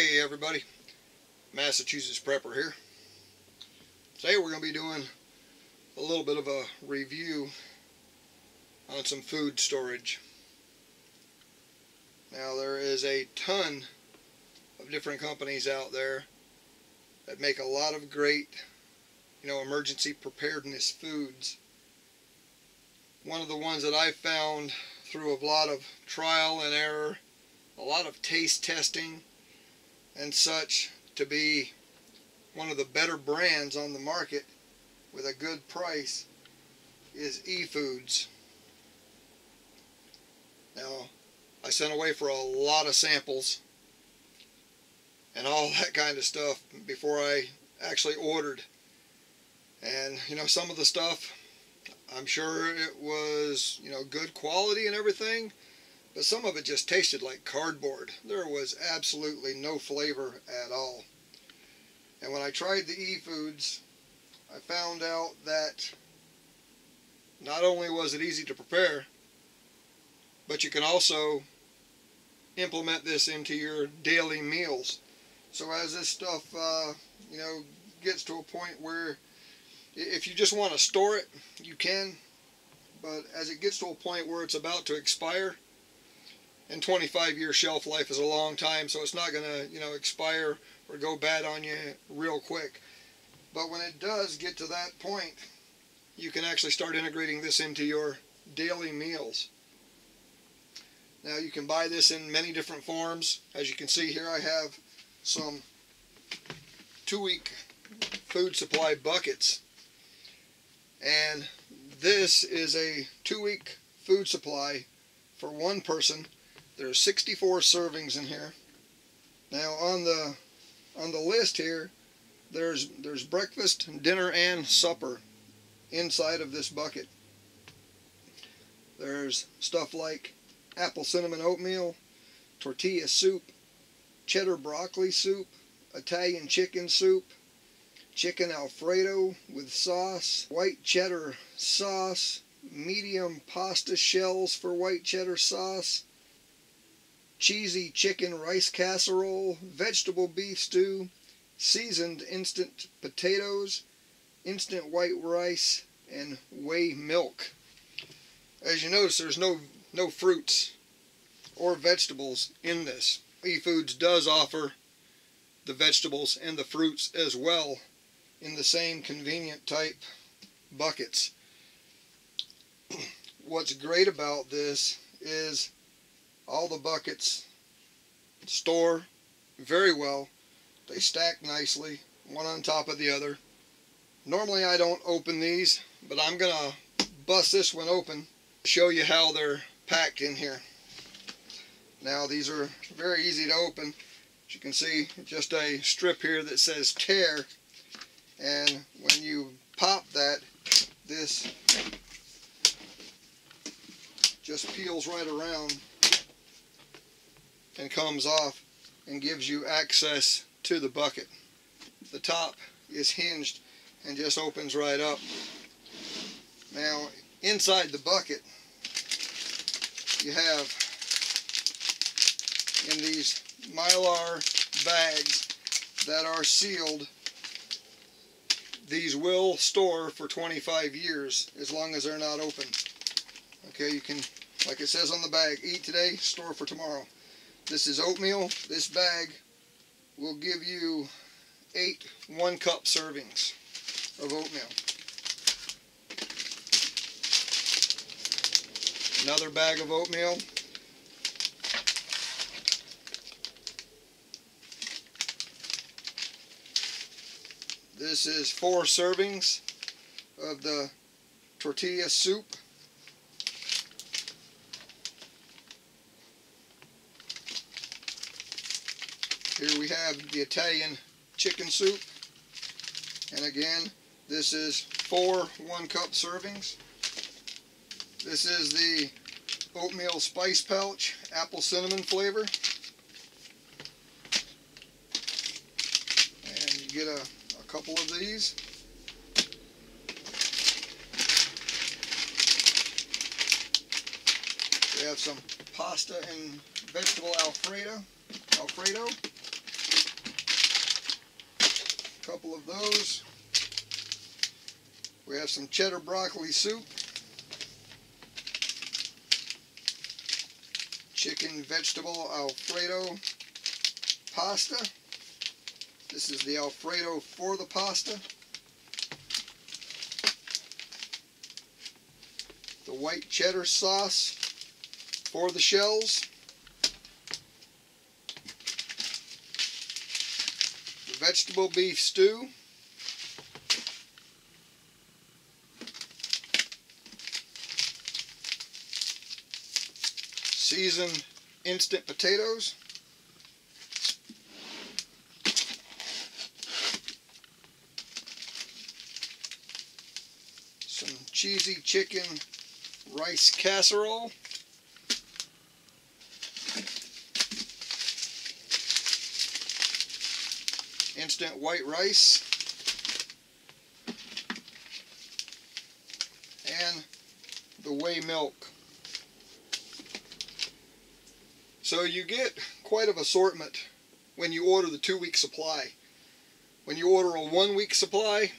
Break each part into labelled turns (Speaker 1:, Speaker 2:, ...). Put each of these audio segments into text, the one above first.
Speaker 1: Hey everybody, Massachusetts Prepper here. Today we're going to be doing a little bit of a review on some food storage. Now there is a ton of different companies out there that make a lot of great, emergency preparedness foods. One of the ones that I found through a lot of trial and error, a lot of taste testing and such, to be one of the better brands on the market with a good price is EFoods. Now, I sent away for a lot of samples and all that kind of stuff before I actually ordered. And some of the stuff, I'm sure it was good quality and everything, but some of it just tasted like cardboard. There was absolutely no flavor at all. And when I tried the EFoods, I found out that not only was it easy to prepare, but you can also implement this into your daily meals. So as this stuff gets to a point where if you just want to store it, you can, but as it gets to a point where it's about to expire, and 25-year shelf life is a long time, so it's not going to expire or go bad on you real quick. But when it does get to that point, you can actually start integrating this into your daily meals. Now you can buy this in many different forms. As you can see here, I have some 2-week food supply buckets, and this is a 2-week food supply for one person. There's 64 servings in here. Now on the list here, there's breakfast, dinner, and supper inside of this bucket. There's stuff like apple cinnamon oatmeal, tortilla soup, cheddar broccoli soup, Italian chicken soup, chicken Alfredo with sauce, white cheddar sauce, medium pasta shells for white cheddar sauce, cheesy chicken rice casserole, vegetable beef stew, seasoned instant potatoes, instant white rice, and whey milk. As you notice, there's no fruits or vegetables in this. EFoods does offer the vegetables and the fruits as well in the same convenient type buckets. What's great about this is all the buckets store very well. They stack nicely, one on top of the other. Normally I don't open these, but I'm gonna bust this one open to show you how they're packed in here. Now these are very easy to open. As you can see, just a strip here that says tear, and when you pop that, this just peels right around and comes off and gives you access to the bucket. The top is hinged and just opens right up. Now inside the bucket you have, in these Mylar bags that are sealed, these will store for 25 years as long as they're not open. Okay, you can, like it says on the bag, eat today, store for tomorrow. This is oatmeal. This bag will give you 8 1-cup servings of oatmeal. Another bag of oatmeal. This is 4 servings of the tortilla soup. Here we have the Italian chicken soup, and again this is 4 1-cup servings. This is the oatmeal spice pouch, apple cinnamon flavor, and you get a couple of these. We have some pasta and vegetable Alfredo. couple of those. We have some cheddar broccoli soup, chicken vegetable Alfredo pasta. This is the Alfredo for the pasta. The white cheddar sauce for the shells. The vegetable beef stew. Seasoned instant potatoes. Some cheesy chicken rice casserole. Instant white rice. And the whey milk. So you get quite an assortment when you order the 2-week supply. When you order a 1-week supply,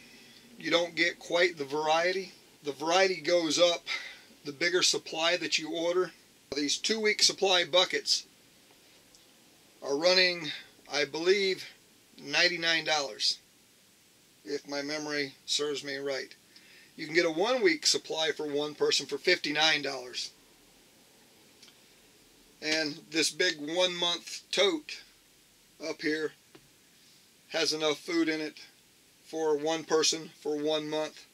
Speaker 1: you don't get quite the variety. The variety goes up the bigger supply that you order. These 2-week supply buckets are running, I believe, $99, if my memory serves me right. You can get a 1-week supply for one person for $59. And this big 1-month tote up here has enough food in it for one person for 1 month.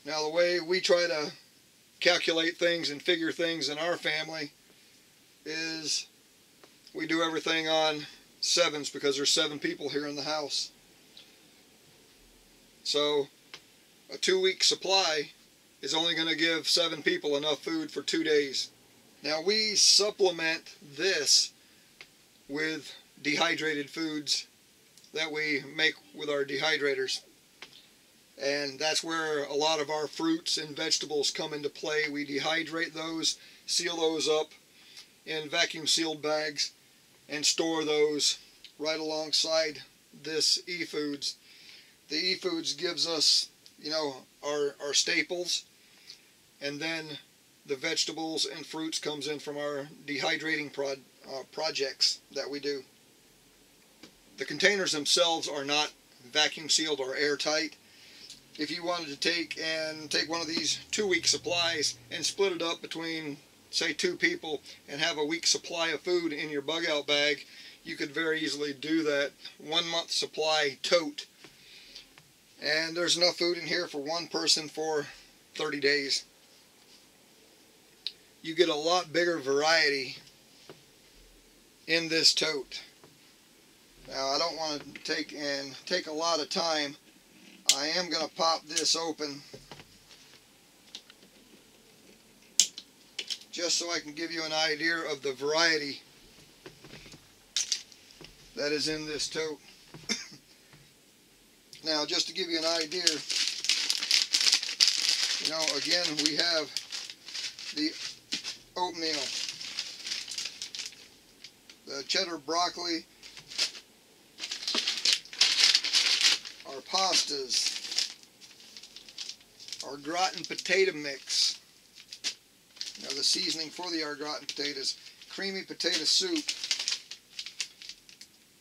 Speaker 1: Now the way we try to calculate things and figure things in our family is we do everything on sevens because there's 7 people here in the house. So a 2-week supply is only going to give 7 people enough food for 2 days. Now we supplement this with dehydrated foods that we make with our dehydrators. And that's where a lot of our fruits and vegetables come into play. We dehydrate those, seal those up in vacuum sealed bags, and store those right alongside this EFoods. The EFoods gives us, you know, our staples, and then the vegetables and fruits comes in from our dehydrating projects that we do. The containers themselves are not vacuum sealed or airtight. If you wanted to take one of these 2-week supplies and split it up between, say, 2 people and have a week's supply of food in your bug out bag, you could very easily do that. 1-month supply tote. And there's enough food in here for one person for 30 days. You get a lot bigger variety in this tote. Now I don't want to take a lot of time. I am going to pop this open just so I can give you an idea of the variety that is in this tote. Now just to give you an idea, you know, again we have the oatmeal, the cheddar broccoli, our pastas, our gratin potato mix, you know, the seasoning for the au gratin potatoes, creamy potato soup,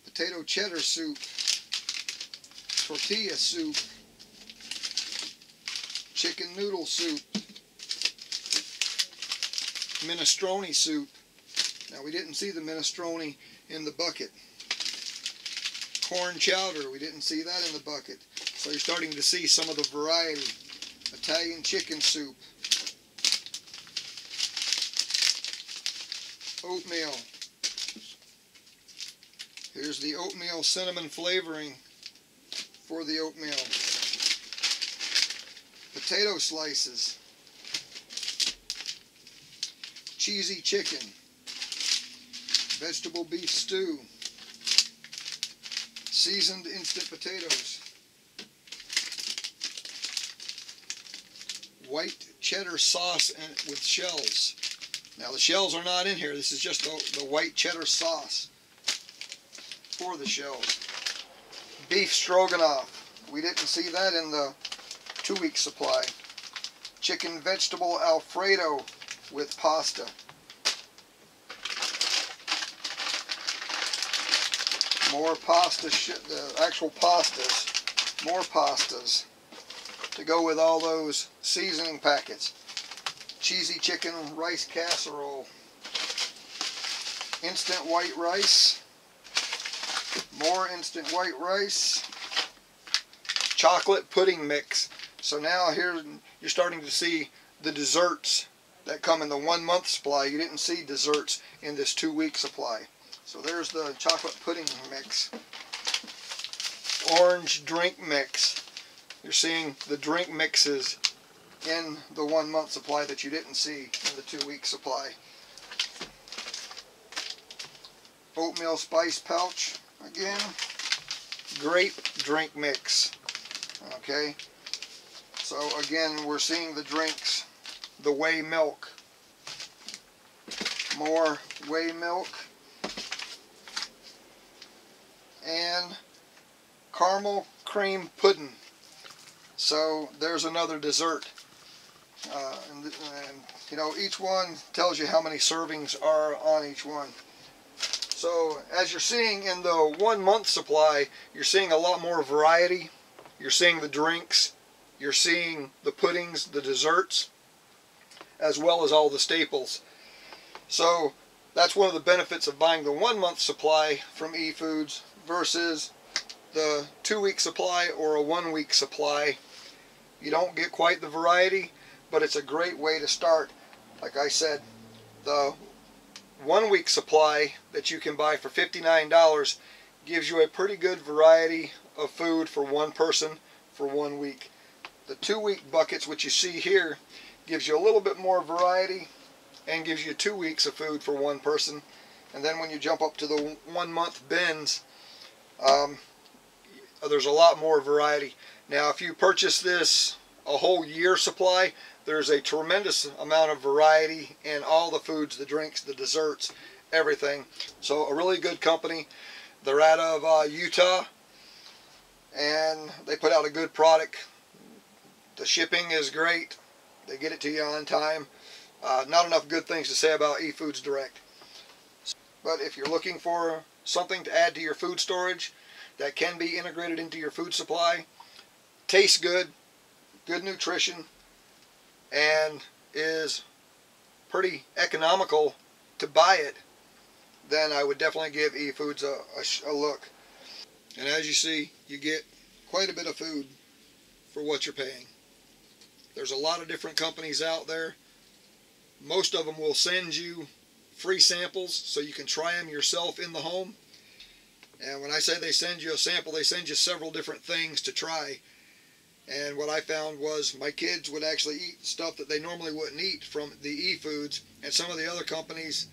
Speaker 1: potato cheddar soup, tortilla soup, chicken noodle soup, minestrone soup. Now we didn't see the minestrone in the bucket. Corn chowder, we didn't see that in the bucket. So you're starting to see some of the variety. Italian chicken soup, oatmeal. Here's the oatmeal cinnamon flavoring for the oatmeal. Potato slices, cheesy chicken, vegetable beef stew, seasoned instant potatoes, white cheddar sauce and with shells. Now the shells are not in here. This is just the white cheddar sauce for the shells. Beef stroganoff. We didn't see that in the 2-week supply. Chicken vegetable Alfredo with pasta. More pasta, the actual pastas. More pastas to go with all those seasoning packets. Cheesy chicken rice casserole. Instant white rice. More instant white rice. Chocolate pudding mix. So now here you're starting to see the desserts that come in the 1-month supply. You didn't see desserts in this 2-week supply. So there's the chocolate pudding mix. Orange drink mix. You're seeing the drink mixes in the 1-month supply that you didn't see in the 2-week supply. Oatmeal spice pouch again. Grape drink mix. Okay. So again, we're seeing the drinks. The whey milk. More whey milk. And caramel cream pudding. So there's another dessert. And you know, each one tells you how many servings are on each one. So as you're seeing in the 1-month supply, you're seeing a lot more variety. You're seeing the drinks. You're seeing the puddings, the desserts, as well as all the staples. So that's one of the benefits of buying the 1-month supply from EFoods versus the 2-week supply or a 1-week supply. You don't get quite the variety, but it's a great way to start. Like I said, the 1-week supply that you can buy for $59 gives you a pretty good variety of food for one person for 1 week. The 2-week buckets, which you see here, gives you a little bit more variety and gives you 2 weeks of food for one person. And then when you jump up to the 1-month bins, there's a lot more variety. Now if you purchase this a whole year supply, there's a tremendous amount of variety in all the foods, the drinks, the desserts, everything. So a really good company. They're out of Utah, and they put out a good product. The shipping is great. They get it to you on time. Not enough good things to say about EFoods Direct. But if you're looking for something to add to your food storage that can be integrated into your food supply, tastes good, good nutrition, and is pretty economical to buy it, then I would definitely give EFoods a look. And as you see, you get quite a bit of food for what you're paying. There's a lot of different companies out there. Most of them will send you free samples so you can try them yourself in the home. And when I say they send you a sample, they send you several different things to try. And what I found was my kids would actually eat stuff that they normally wouldn't eat from the EFoods. And some of the other companies,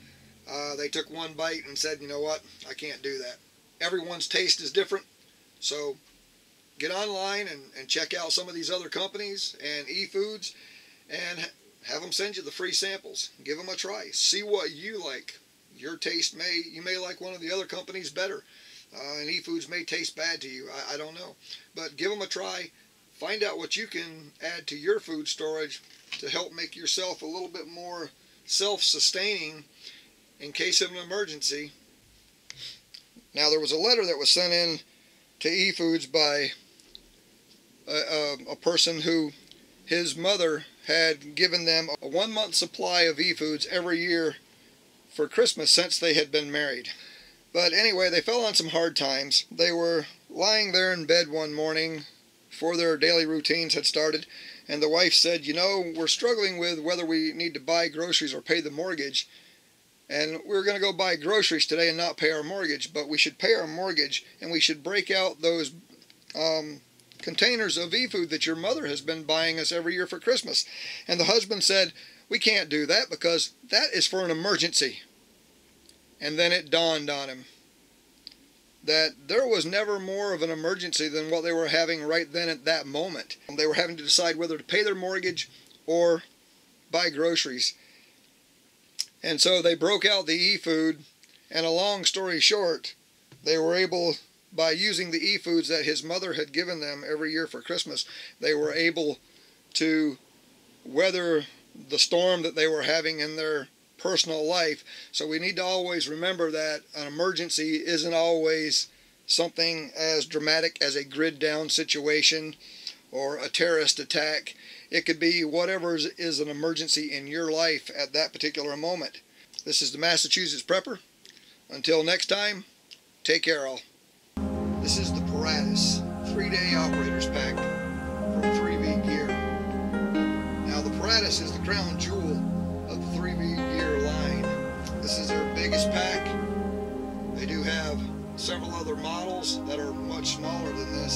Speaker 1: they took one bite and said, you know what, I can't do that. Everyone's taste is different. So get online and check out some of these other companies and EFoods and have them send you the free samples. Give them a try. See what you like. Your taste you may like one of the other companies better. And EFoods may taste bad to you. I don't know. But give them a try. Find out what you can add to your food storage to help make yourself a little bit more self-sustaining in case of an emergency. Now there was a letter that was sent in to EFoods by a person who his mother had given them a 1-month supply of EFoods every year for Christmas since they had been married. But anyway, they fell on some hard times. They were lying there in bed one morning before their daily routines had started, and the wife said, you know, we're struggling with whether we need to buy groceries or pay the mortgage, and we're going to go buy groceries today and not pay our mortgage, but we should pay our mortgage, and we should break out those containers of EFood that your mother has been buying us every year for Christmas. And the husband said, we can't do that because that is for an emergency. And then it dawned on him that there was never more of an emergency than what they were having right then at that moment. They were having to decide whether to pay their mortgage or buy groceries. And so they broke out the EFood, and a long story short, they were able, by using the EFoods that his mother had given them every year for Christmas, they were able to weather the storm that they were having in their personal life. So we need to always remember that an emergency isn't always something as dramatic as a grid down situation or a terrorist attack. It could be whatever is an emergency in your life at that particular moment. This is the Massachusetts Prepper. Until next time, take care all. This is the Paratus 3-day operators pack from 3V Gear. Now the Paratus is the crown jewel of the 3V Gear line. This is their biggest pack. They do have several other models that are much smaller than this.